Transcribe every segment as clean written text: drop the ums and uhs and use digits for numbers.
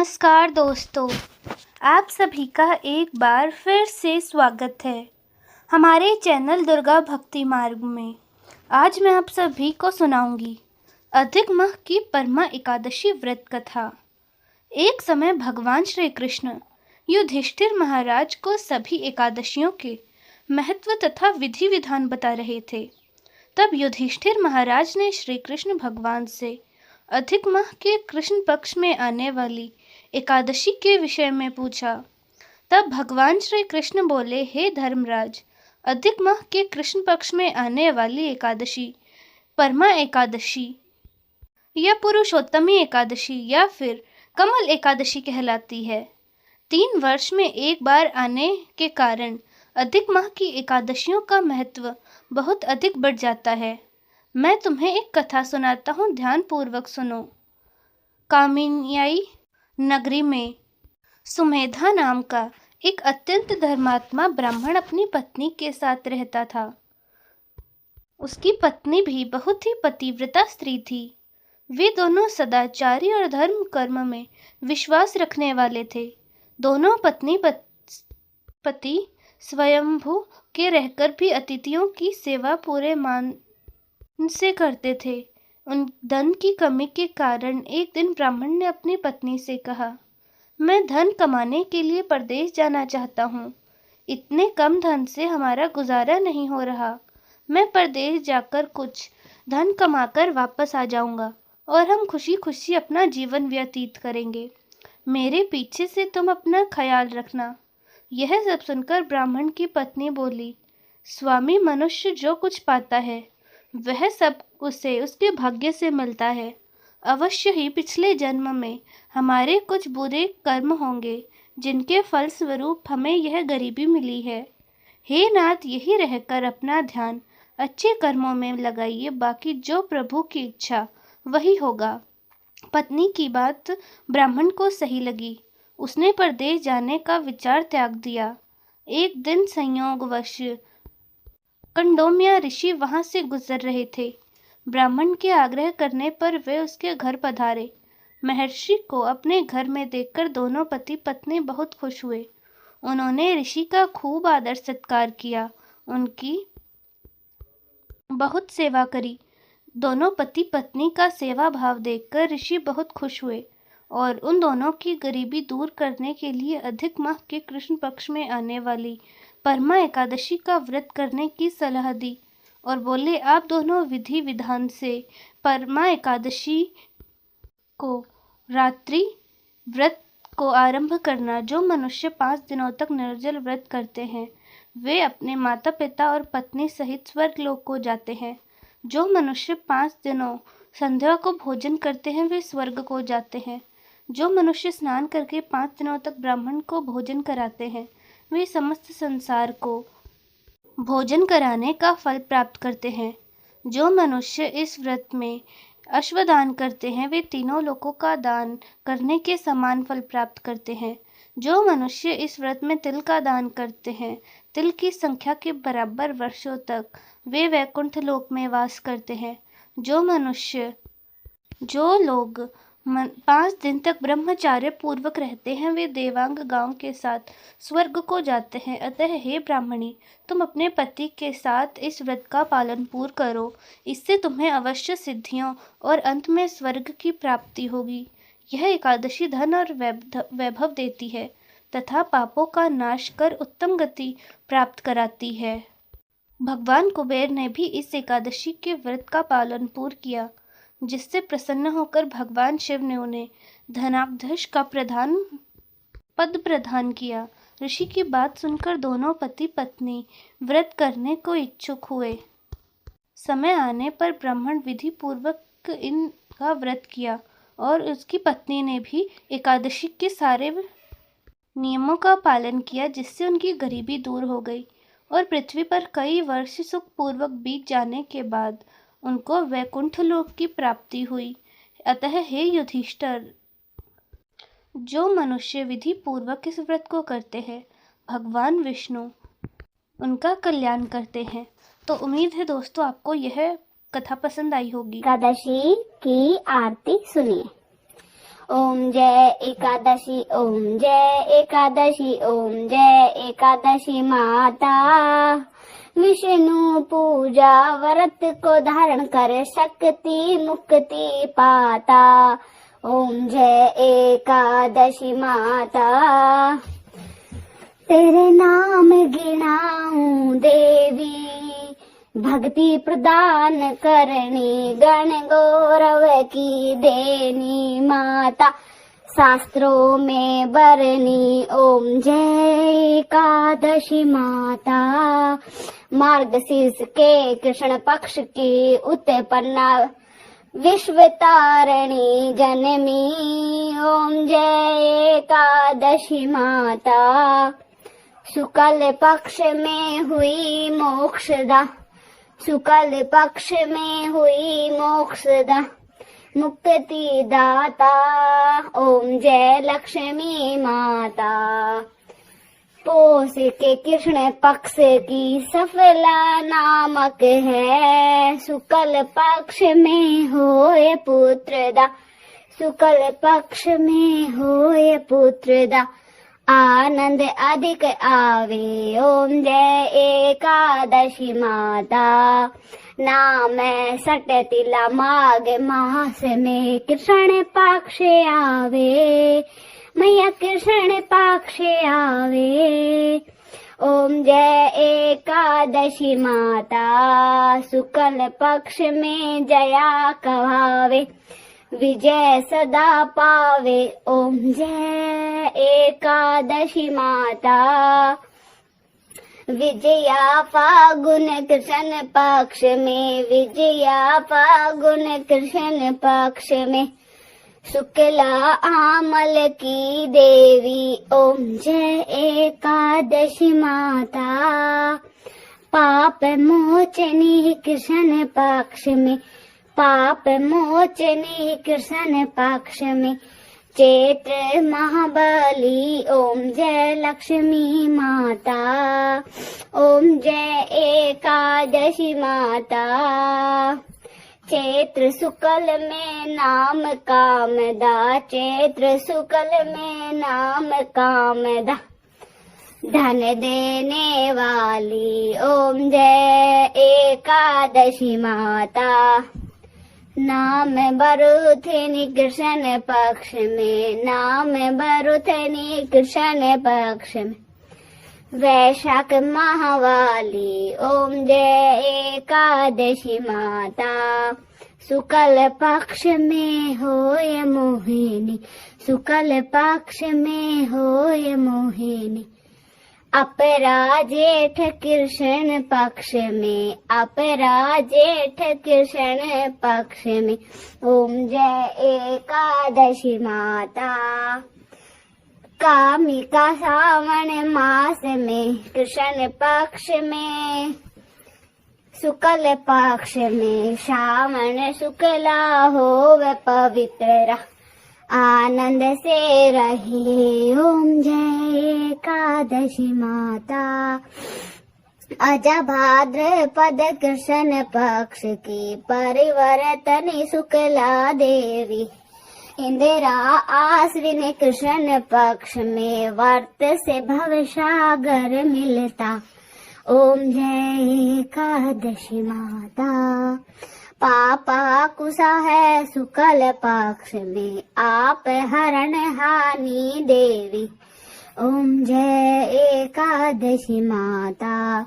नमस्कार दोस्तों, आप सभी का एक बार फिर से स्वागत है हमारे चैनल दुर्गा भक्ति मार्ग में। आज मैं आप सभी को सुनाऊंगी अधिक माह की परमा एकादशी व्रत कथा। एक समय भगवान श्री कृष्ण युधिष्ठिर महाराज को सभी एकादशियों के महत्व तथा विधि विधान बता रहे थे। तब युधिष्ठिर महाराज ने श्री कृष्ण भगवान से अधिक माह के कृष्ण पक्ष में आने वाली एकादशी के विषय में पूछा। तब भगवान श्री कृष्ण बोले, हे धर्मराज, अधिक माह के कृष्ण पक्ष में आने वाली एकादशी परमा एकादशी या पुरुषोत्तमी एकादशी या फिर कमल एकादशी कहलाती है। 3 वर्ष में एक बार आने के कारण अधिक माह की एकादशियों का महत्व बहुत अधिक बढ़ जाता है। मैं तुम्हें एक कथा सुनाता हूँ, ध्यान पूर्वक सुनो। कामियाई नगरी में सुमेधा नाम का एक अत्यंत धर्मात्मा ब्राह्मण अपनी पत्नी के साथ रहता था। उसकी पत्नी भी बहुत ही पतिव्रता स्त्री थी। वे दोनों सदाचारी और धर्म कर्म में विश्वास रखने वाले थे। दोनों पत्नी पति स्वयंभू के रहकर भी अतिथियों की सेवा पूरे मान से करते थे। उन धन की कमी के कारण एक दिन ब्राह्मण ने अपनी पत्नी से कहा, मैं धन कमाने के लिए परदेश जाना चाहता हूँ। इतने कम धन से हमारा गुजारा नहीं हो रहा। मैं परदेश जाकर कुछ धन कमाकर वापस आ जाऊंगा और हम खुशी खुशी अपना जीवन व्यतीत करेंगे। मेरे पीछे से तुम अपना ख्याल रखना। यह सब सुनकर ब्राह्मण की पत्नी बोली, स्वामी, मनुष्य जो कुछ पाता है वह सब उसे उसके भाग्य से मिलता है। अवश्य ही पिछले जन्म में हमारे कुछ बुरे कर्म होंगे जिनके फलस्वरूप हमें यह गरीबी मिली है। हे नाथ, यही रहकर अपना ध्यान अच्छे कर्मों में लगाइए, बाकी जो प्रभु की इच्छा वही होगा। पत्नी की बात ब्राह्मण को सही लगी। उसने परदेश जाने का विचार त्याग दिया। एक दिन संयोगवश कंडोमिया ऋषि वहां से गुजर रहे थे। ब्राह्मण के आग्रह करने पर वे उसके घर पधारे। महर्षि को अपने घर में देखकर दोनों पति पत्नी बहुत खुश हुए। उन्होंने ऋषि का खूब आदर सत्कार किया, उनकी बहुत सेवा करी। दोनों पति पत्नी का सेवा भाव देखकर ऋषि बहुत खुश हुए और उन दोनों की गरीबी दूर करने के लिए अधिक माह के कृष्ण पक्ष में आने वाली परमा एकादशी का व्रत करने की सलाह दी और बोले, आप दोनों विधि विधान से परमा एकादशी को रात्रि व्रत को आरंभ करना। जो मनुष्य 5 दिनों तक निर्जल व्रत करते हैं वे अपने माता पिता और पत्नी सहित स्वर्ग लोक को जाते हैं। जो मनुष्य 5 दिनों संध्या को भोजन करते हैं वे स्वर्ग को जाते हैं। जो मनुष्य स्नान करके 5 दिनों तक ब्राह्मण को भोजन कराते हैं वे समस्त संसार को भोजन कराने का फल प्राप्त करते हैं। जो मनुष्य इस व्रत में अश्वदान करते हैं वे तीनों लोकों का दान करने के समान फल प्राप्त करते हैं। जो मनुष्य इस व्रत में तिल का दान करते हैं, तिल की संख्या के बराबर वर्षों तक वे वैकुंठ लोक में वास करते हैं। जो लोग 5 दिन तक ब्रह्मचार्य पूर्वक रहते हैं वे देवांग गांव के साथ स्वर्ग को जाते हैं। अतः हे ब्राह्मणी, तुम अपने पति के साथ इस व्रत का पालन पूर्ण करो। इससे तुम्हें अवश्य सिद्धियों और अंत में स्वर्ग की प्राप्ति होगी। यह एकादशी धन और वैभव देती है तथा पापों का नाश कर उत्तम गति प्राप्त कराती है। भगवान कुबेर ने भी इस एकादशी के व्रत का पालन पूर्ण किया, जिससे प्रसन्न होकर भगवान शिव ने उन्हें धनाध्यक्ष का पद प्रदान किया। ऋषि की बात सुनकर दोनों पति पत्नी व्रत करने को इच्छुक हुए। समय आने पर ब्राह्मण विधि पूर्वक इनका व्रत किया और उसकी पत्नी ने भी एकादशी के सारे नियमों का पालन किया, जिससे उनकी गरीबी दूर हो गई और पृथ्वी पर कई वर्ष सुखपूर्वक बीत जाने के बाद उनको वैकुंठ लोक की प्राप्ति हुई। अतः हे युधिष्ठिर, जो मनुष्य विधि पूर्वक इस व्रत को करते हैं भगवान विष्णु उनका कल्याण करते हैं। तो उम्मीद है दोस्तों आपको यह कथा पसंद आई होगी। एकादशी की आरती सुनिए। ओम जय एकादशी, ओम जय एकादशी, ओम जय एकादशी माता। विष्णु पूजा व्रत को धारण कर शक्ति मुक्ति पाता। ओम जय एकादशी माता। तेरे नाम गिनाऊं देवी, भक्ति प्रदान करनी, गण गौरव की देनी माता, शास्त्रों में बरनी। ओम जय एकादशी माता। मार्गशीर्ष के कृष्ण पक्ष की उत्पन्ना, विश्व तारिणी जननी। ओम जय एकादशी माता। शुक्ल पक्ष में हुई मोक्षदा, शुक्ल पक्ष में हुई मोक्षदा, मुक्ति दाता। ओम जय लक्ष्मी माता। पोष के कृष्ण पक्ष की सफला नामक है, शुक्ल पक्ष में होए पुत्रदा, शुक्ल पक्ष में होए पुत्रदा, आनंद अधिक आवे। ओम जय एकादशी माता। नाम सट तिला माघ मास में कृष्ण पक्ष आवे, मैया कृष्ण पक्ष आवे। ओम जय एकादशी माता। शुक्ल पक्ष में जया कहावे, विजय सदा पावे। ओम जय एकादशी माता। विजया फागुन कृष्ण पक्ष में, विजया फागुन कृष्ण पक्ष में, शुक्ला आमल की देवी। ओम जय एकादशी माता। पाप मोचनी कृष्ण पक्ष में, पाप मोचनी कृष्ण पक्ष में, चैत्र महाबली। ओम जय लक्ष्मी माता। ओम जय एकादशी माता। चैत्र शुक्ल में नाम कामदा, चैत्र शुक्ल में नाम कामदा, धन देने वाली। ओम जय एकादशी माता। नाम बरुथनी कृष्ण पक्ष में, नाम बरुथनी कृष्ण पक्ष में, वैशाख माहवाली। ओम जय एकादशी माता। शुक्ल पक्ष में होय मोहिनी, शुक्ल पक्ष में होय मोहिनी, अपरा जेठ कृष्ण पक्ष में, अपरा जेठ कृष्ण पक्ष में। ओम जय एकादशी माता। कामिका श्रावण मास में कृष्ण पक्ष में, शुक्ल पक्ष में, श्रावण शुक्ला होवे पवित्र, आनंद से रहे। ओम जय एकादशी माता। अजा भाद्रपद कृष्ण पक्ष की परिवर्तनी शुक्ला देवी, इंदिरा आश्विन कृष्ण पक्ष में, वर्त से भवसागर मिलता। ओम जय एकादशी माता। पापा कुशा है शुक्ल पक्ष में, आप हरण हानि देवी। ओम जय एकादशी माता।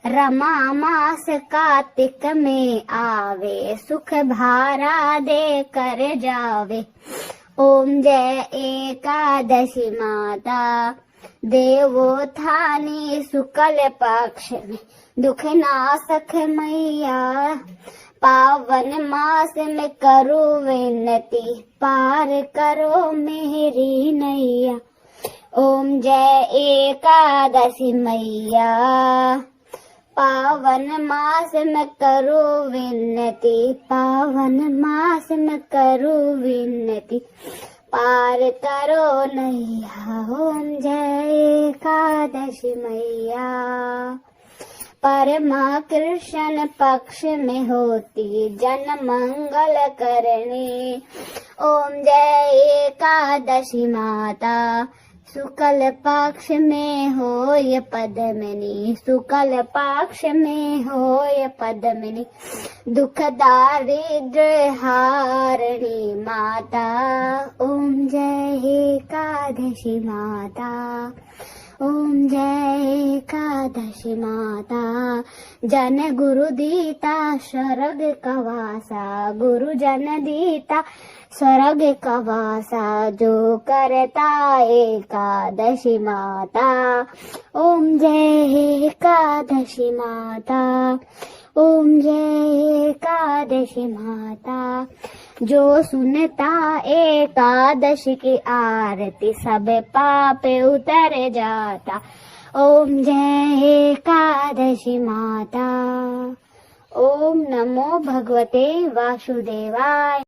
रमा मास कार्तिक में आवे, सुख भारा दे कर जावे। ओम जय एकादशी माता। देवोत्थानी शुक्ल पक्ष में, दुख नाशक मैया, पावन मास में करो विनती, पार करो मेरी नैया। ओम जय एकादशी मैया। पावन मास में करो विनती, पावन मास में करो विनती, पार करो नैया। ओम जय एकादशी मैया। परमा कृष्ण पक्ष में होती जन मंगल करनी। ओम जय एकादशी माता, शुक्ल पक्ष में होय पद्मिनी, शुक्ल पक्ष में होय पद्मिनी। दुख दारिद्र हारिणी माता, ओम जय एकादशी माता, ओम जय एकादशी माता। जन गुरु दीता स्वर्ग कवासा, गुरु जन दीता स्वर्ग कवासा। जो करता एकादशी माता, ओम जय एकादशी माता, ओम जय एकादशी माता। जो सुनता एकादशी की आरती, सब पाप उतर जाता। ओम जय एकादशी माता। ओम नमो भगवते वासुदेवाय।